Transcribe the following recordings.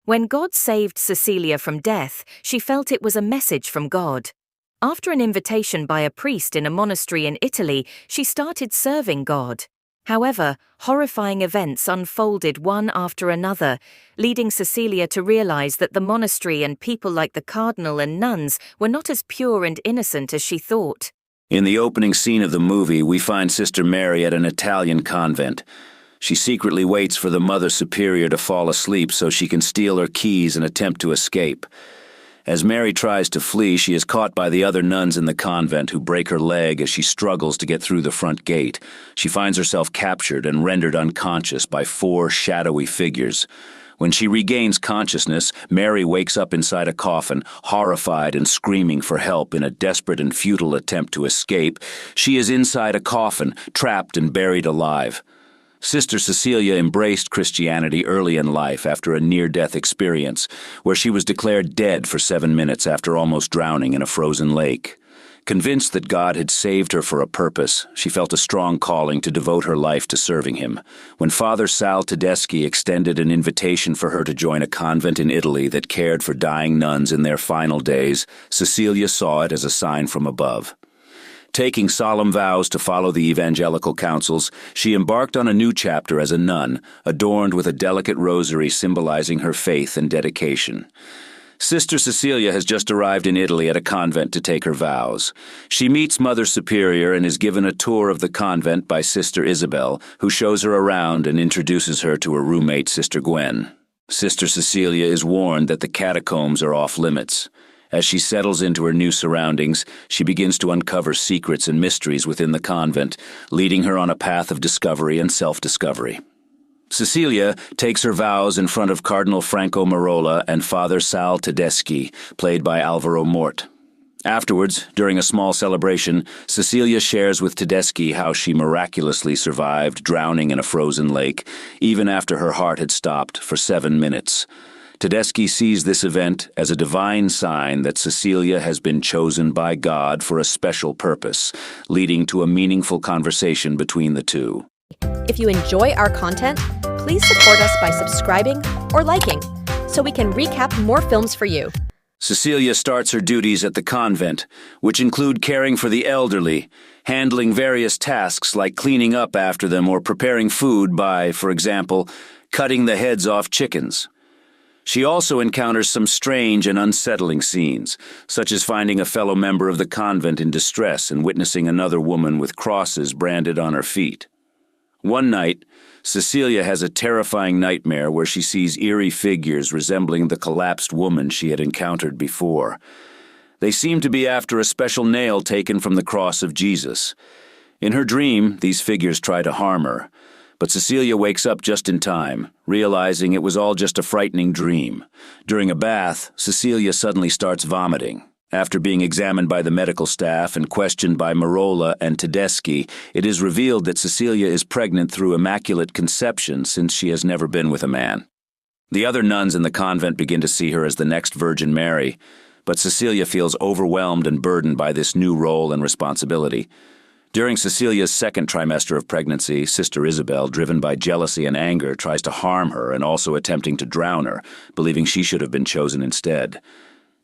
When God saved Cecilia from death, she felt it was a message from God. After an invitation by a priest in a monastery in Italy, she started serving God. However, horrifying events unfolded one after another, leading Cecilia to realize that the monastery and people like the cardinal and nuns were not as pure and innocent as she thought. In the opening scene of the movie, we find Sister Mary at an Italian convent. She secretly waits for the Mother Superior to fall asleep so she can steal her keys and attempt to escape. As Mary tries to flee, she is caught by the other nuns in the convent who break her leg as she struggles to get through the front gate. She finds herself captured and rendered unconscious by 4 shadowy figures. When she regains consciousness, Mary wakes up inside a coffin, horrified and screaming for help in a desperate and futile attempt to escape. She is inside a coffin, trapped and buried alive. Sister Cecilia embraced Christianity early in life after a near-death experience, where she was declared dead for 7 minutes after almost drowning in a frozen lake. Convinced that God had saved her for a purpose, she felt a strong calling to devote her life to serving him. When Father Sal Tedeschi extended an invitation for her to join a convent in Italy that cared for dying nuns in their final days, Cecilia saw it as a sign from above. Taking solemn vows to follow the evangelical counsels, she embarked on a new chapter as a nun, adorned with a delicate rosary symbolizing her faith and dedication. Sister Cecilia has just arrived in Italy at a convent to take her vows. She meets Mother Superior and is given a tour of the convent by Sister Isabel, who shows her around and introduces her to her roommate, Sister Gwen. Sister Cecilia is warned that the catacombs are off-limits. As she settles into her new surroundings, she begins to uncover secrets and mysteries within the convent, leading her on a path of discovery and self-discovery. Cecilia takes her vows in front of Cardinal Franco Merola and Father Sal Tedeschi, played by Alvaro Mort. Afterwards, during a small celebration, Cecilia shares with Tedeschi how she miraculously survived drowning in a frozen lake, even after her heart had stopped for 7 minutes. Tedeschi sees this event as a divine sign that Cecilia has been chosen by God for a special purpose, leading to a meaningful conversation between the two. If you enjoy our content, please support us by subscribing or liking, so we can recap more films for you. Cecilia starts her duties at the convent, which include caring for the elderly, handling various tasks like cleaning up after them or preparing food by, for example, cutting the heads off chickens. She also encounters some strange and unsettling scenes, such as finding a fellow member of the convent in distress and witnessing another woman with crosses branded on her feet. One night, Cecilia has a terrifying nightmare where she sees eerie figures resembling the collapsed woman she had encountered before. They seem to be after a special nail taken from the cross of Jesus. In her dream, these figures try to harm her. But Cecilia wakes up just in time, realizing it was all just a frightening dream. During a bath, Cecilia suddenly starts vomiting. After being examined by the medical staff and questioned by Merola and Tedeschi, it is revealed that Cecilia is pregnant through immaculate conception since she has never been with a man. The other nuns in the convent begin to see her as the next Virgin Mary, but Cecilia feels overwhelmed and burdened by this new role and responsibility. During Cecilia's second trimester of pregnancy, Sister Isabel, driven by jealousy and anger, tries to harm her and also attempting to drown her, believing she should have been chosen instead.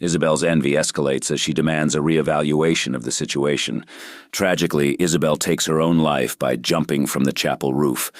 Isabel's envy escalates as she demands a reevaluation of the situation. Tragically, Isabel takes her own life by jumping from the chapel roof.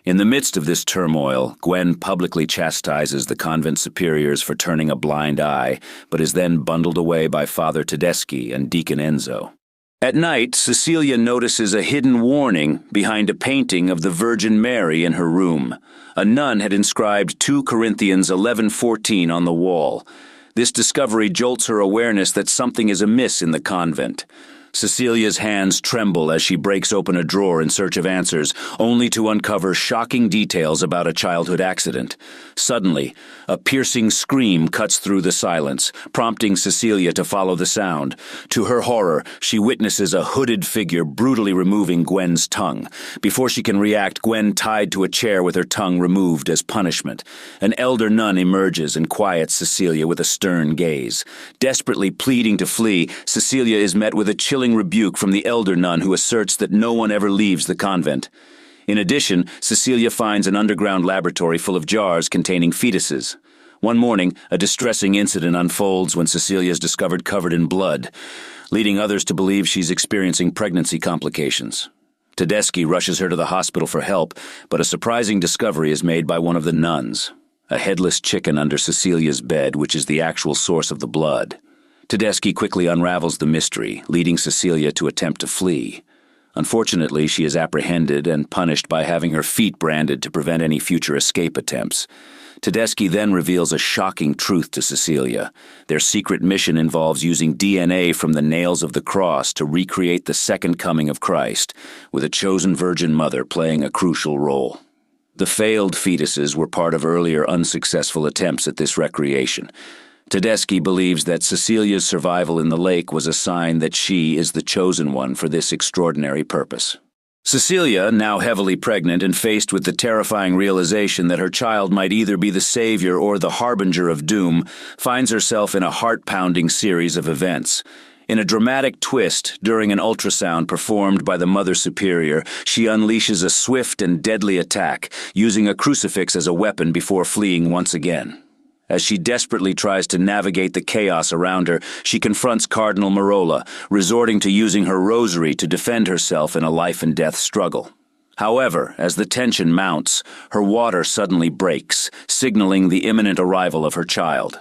In the midst of this turmoil, Gwen publicly chastises the convent superiors for turning a blind eye, but is then bundled away by Father Tedeschi and Deacon Enzo. At night, Cecilia notices a hidden warning behind a painting of the Virgin Mary in her room. A nun had inscribed 2 Corinthians 11:14 on the wall. This discovery jolts her awareness that something is amiss in the convent. Cecilia's hands tremble as she breaks open a drawer in search of answers, only to uncover shocking details about a childhood accident. Suddenly, a piercing scream cuts through the silence, prompting Cecilia to follow the sound. To her horror, she witnesses a hooded figure brutally removing Gwen's tongue. Before she can react, Gwen tied to a chair with her tongue removed as punishment. An elder nun emerges and quiets Cecilia with a stern gaze. Desperately pleading to flee, Cecilia is met with a chilling rebuke from the elder nun who asserts that no one ever leaves the convent. In addition, Cecilia finds an underground laboratory full of jars containing fetuses. One morning, a distressing incident unfolds when Cecilia is discovered covered in blood, leading others to believe she's experiencing pregnancy complications. Tedeschi rushes her to the hospital for help, but a surprising discovery is made by one of the nuns, a headless chicken under Cecilia's bed, which is the actual source of the blood. Tedeschi quickly unravels the mystery, leading Cecilia to attempt to flee. Unfortunately, she is apprehended and punished by having her feet branded to prevent any future escape attempts. Tedeschi then reveals a shocking truth to Cecilia. Their secret mission involves using DNA from the nails of the cross to recreate the second coming of Christ, with a chosen virgin mother playing a crucial role. The failed fetuses were part of earlier unsuccessful attempts at this recreation. Tedeschi believes that Cecilia's survival in the lake was a sign that she is the chosen one for this extraordinary purpose. Cecilia, now heavily pregnant and faced with the terrifying realization that her child might either be the savior or the harbinger of doom, finds herself in a heart-pounding series of events. In a dramatic twist, during an ultrasound performed by the Mother Superior, she unleashes a swift and deadly attack, using a crucifix as a weapon before fleeing once again. As she desperately tries to navigate the chaos around her, she confronts Cardinal Merola, resorting to using her rosary to defend herself in a life-and-death struggle. However, as the tension mounts, her water suddenly breaks, signaling the imminent arrival of her child.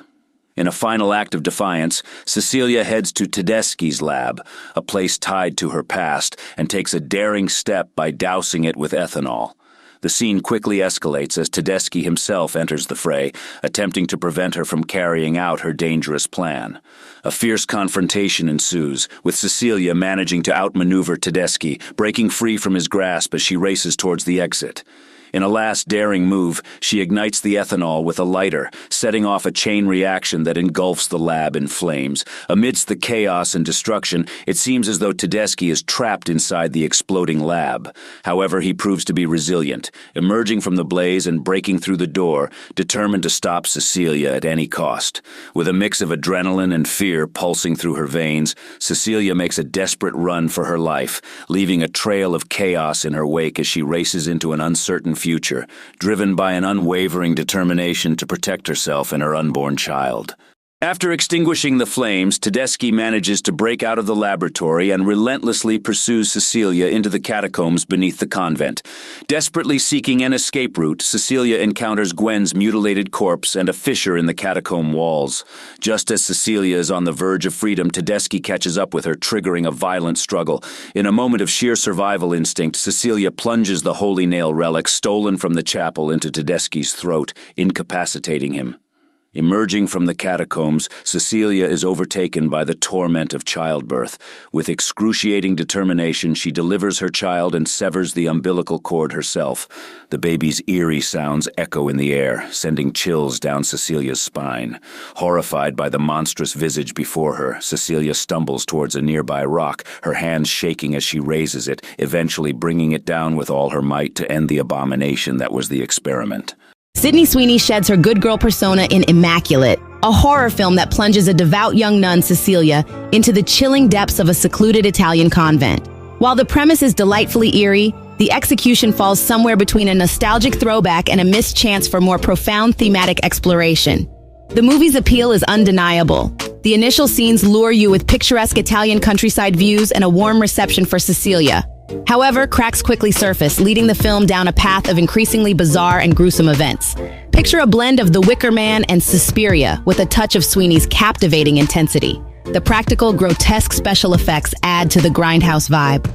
In a final act of defiance, Cecilia heads to Tedeschi's lab, a place tied to her past, and takes a daring step by dousing it with ethanol. The scene quickly escalates as Tedeschi himself enters the fray, attempting to prevent her from carrying out her dangerous plan. A fierce confrontation ensues, with Cecilia managing to outmaneuver Tedeschi, breaking free from his grasp as she races towards the exit. In a last daring move, she ignites the ethanol with a lighter, setting off a chain reaction that engulfs the lab in flames. Amidst the chaos and destruction, it seems as though Tedeschi is trapped inside the exploding lab. However, he proves to be resilient, emerging from the blaze and breaking through the door, determined to stop Cecilia at any cost. With a mix of adrenaline and fear pulsing through her veins, Cecilia makes a desperate run for her life, leaving a trail of chaos in her wake as she races into an uncertain future, driven by an unwavering determination to protect herself and her unborn child. After extinguishing the flames, Tedeschi manages to break out of the laboratory and relentlessly pursues Cecilia into the catacombs beneath the convent. Desperately seeking an escape route, Cecilia encounters Gwen's mutilated corpse and a fissure in the catacomb walls. Just as Cecilia is on the verge of freedom, Tedeschi catches up with her, triggering a violent struggle. In a moment of sheer survival instinct, Cecilia plunges the holy nail relic stolen from the chapel into Tedeschi's throat, incapacitating him. Emerging from the catacombs, Cecilia is overtaken by the torment of childbirth. With excruciating determination, she delivers her child and severs the umbilical cord herself. The baby's eerie sounds echo in the air, sending chills down Cecilia's spine. Horrified by the monstrous visage before her, Cecilia stumbles towards a nearby rock, her hands shaking as she raises it, eventually bringing it down with all her might to end the abomination that was the experiment. Sydney Sweeney sheds her good girl persona in Immaculate, a horror film that plunges a devout young nun, Cecilia, into the chilling depths of a secluded Italian convent. While the premise is delightfully eerie, the execution falls somewhere between a nostalgic throwback and a missed chance for more profound thematic exploration. The movie's appeal is undeniable. The initial scenes lure you with picturesque Italian countryside views and a warm reception for Cecilia. However, cracks quickly surface, leading the film down a path of increasingly bizarre and gruesome events. Picture a blend of The Wicker Man and Suspiria with a touch of Sweeney's captivating intensity. The practical, grotesque special effects add to the grindhouse vibe.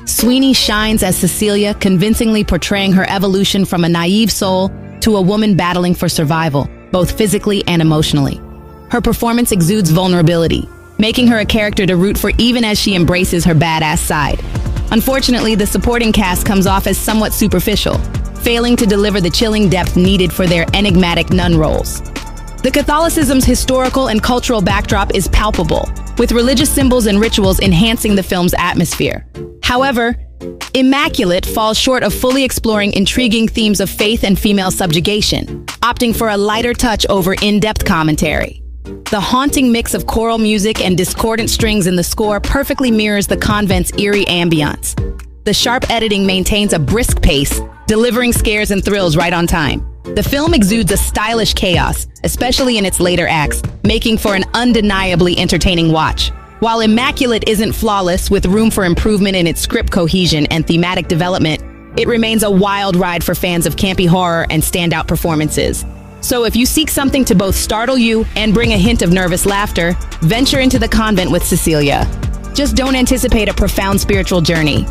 Sweeney shines as Cecilia, convincingly portraying her evolution from a naive soul to a woman battling for survival, both physically and emotionally. Her performance exudes vulnerability, making her a character to root for even as she embraces her badass side. Unfortunately, the supporting cast comes off as somewhat superficial, failing to deliver the chilling depth needed for their enigmatic nun roles. The Catholicism's historical and cultural backdrop is palpable, with religious symbols and rituals enhancing the film's atmosphere. However, Immaculate falls short of fully exploring intriguing themes of faith and female subjugation, opting for a lighter touch over in-depth commentary. The haunting mix of choral music and discordant strings in the score perfectly mirrors the convent's eerie ambiance. The sharp editing maintains a brisk pace, delivering scares and thrills right on time. The film exudes a stylish chaos, especially in its later acts, making for an undeniably entertaining watch. While Immaculate isn't flawless, with room for improvement in its script cohesion and thematic development, it remains a wild ride for fans of campy horror and standout performances. So if you seek something to both startle you and bring a hint of nervous laughter, venture into The Convent with Cecilia. Just don't anticipate a profound spiritual journey.